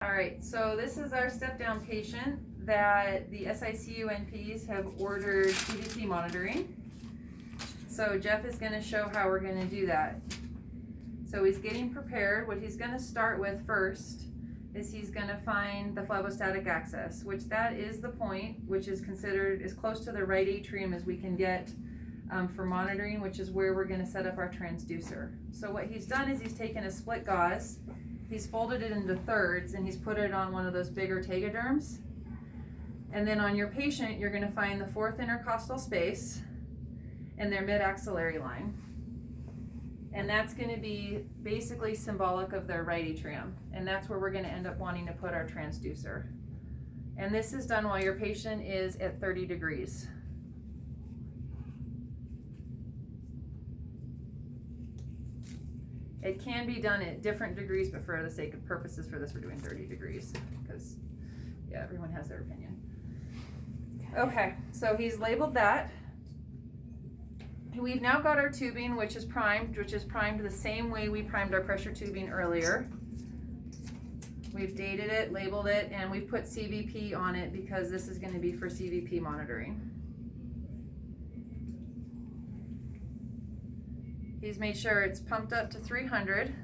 All right, so this is our step-down patient that the SICU-NPs have ordered CVP monitoring. So Jeff is going to show how we're going to do that. So he's getting prepared. What he's going to start with first is he's going to find the phlebistostatic access, which that is the point, which is considered as close to the right atrium as we can get for monitoring, which is where we're going to set up our transducer. So what he's done is he's taken a split gauze, he's folded it into thirds, and he's put it on one of those bigger tegaderms. And then on your patient, you're going to find the fourth intercostal space and their mid-axillary line. And that's going to be basically symbolic of their right atrium. And that's where we're going to end up wanting to put our transducer. And this is done while your patient is at 30 degrees. It can be done at different degrees, but for the sake of purposes for this, we're doing 30 degrees because, yeah, everyone has their opinion. Okay, so he's labeled that. We've now got our tubing, which is primed the same way we primed our pressure tubing earlier. We've dated it, labeled it, and we've put CVP on it because this is going to be for CVP monitoring. He's made sure it's pumped up to 300.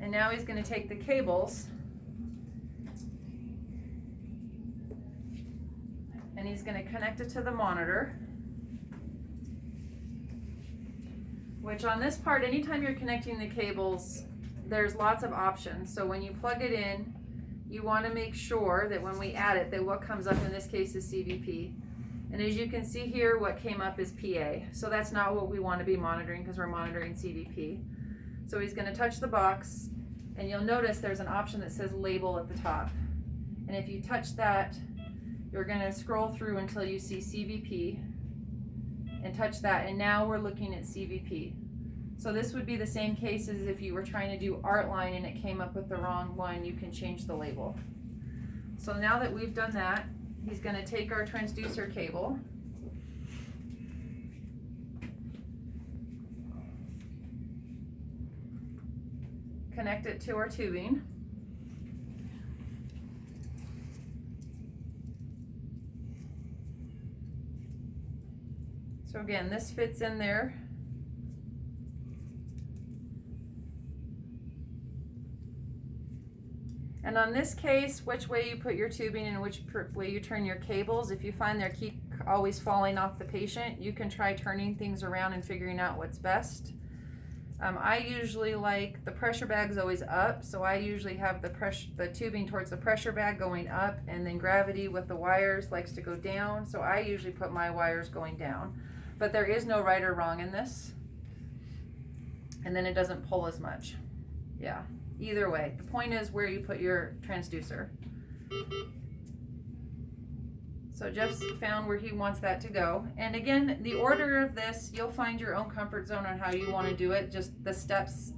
And now he's going to take the cables and he's going to connect it to the monitor. Which on this part, anytime you're connecting the cables, there's lots of options. So when you plug it in, you want to make sure that when we add it, that what comes up in this case is CVP. And as you can see here, what came up is PA. So that's not what we want to be monitoring because we're monitoring CVP. So he's going to touch the box, and you'll notice there's an option that says label at the top. And if you touch that, you're going to scroll through until you see CVP. And touch that, and now we're looking at CVP. So this would be the same case as if you were trying to do ArtLine and it came up with the wrong one, you can change the label. So now that we've done that, he's going to take our transducer cable, connect it to our tubing, so again, this fits in there. And on this case, which way you put your tubing and which way you turn your cables, if you find they keep always falling off the patient, you can try turning things around and figuring out what's best. I usually like the pressure bag's always up, so I usually have the tubing towards the pressure bag going up, and then gravity with the wires likes to go down, so I usually put my wires going down. But there is no right or wrong in this. And then it doesn't pull as much. Yeah, either way. The point is where you put your transducer. So Jeff's found where he wants that to go. And again, the order of this, you'll find your own comfort zone on how you want to do it. Just the steps,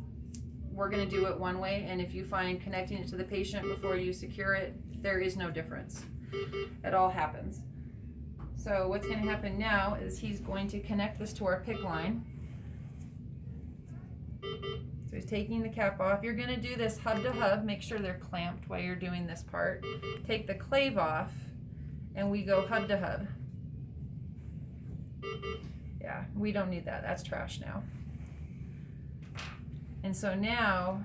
we're going to do it one way. And if you find connecting it to the patient before you secure it, there is no difference. It all happens. So what's going to happen now is he's going to connect this to our PIC line. So he's taking the cap off. You're going to do this hub to hub. Make sure they're clamped while you're doing this part. Take the clave off, and we go hub to hub. Yeah, we don't need that. That's trash now. And so now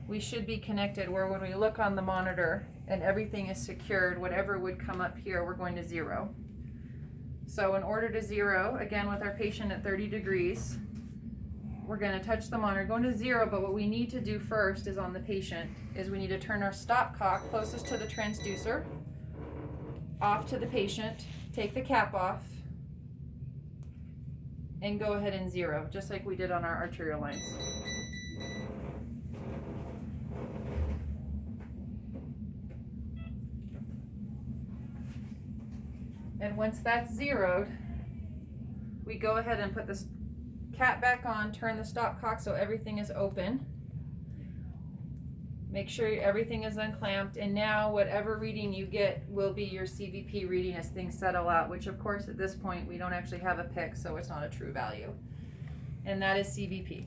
we should be connected where when we look on the monitor and everything is secured, whatever would come up here, we're going to 0. So in order to 0, again with our patient at 30 degrees, we're going to touch the monitor, going to 0, but what we need to do first is on the patient, is we need to turn our stopcock closest to the transducer, off to the patient, take the cap off, and go ahead and 0, just like we did on our arterial lines. And once that's zeroed, we go ahead and put this cap back on, turn the stopcock so everything is open. Make sure everything is unclamped, and now whatever reading you get will be your CVP reading as things settle out, which of course at this point we don't actually have a pick, so it's not a true value. And that is CVP.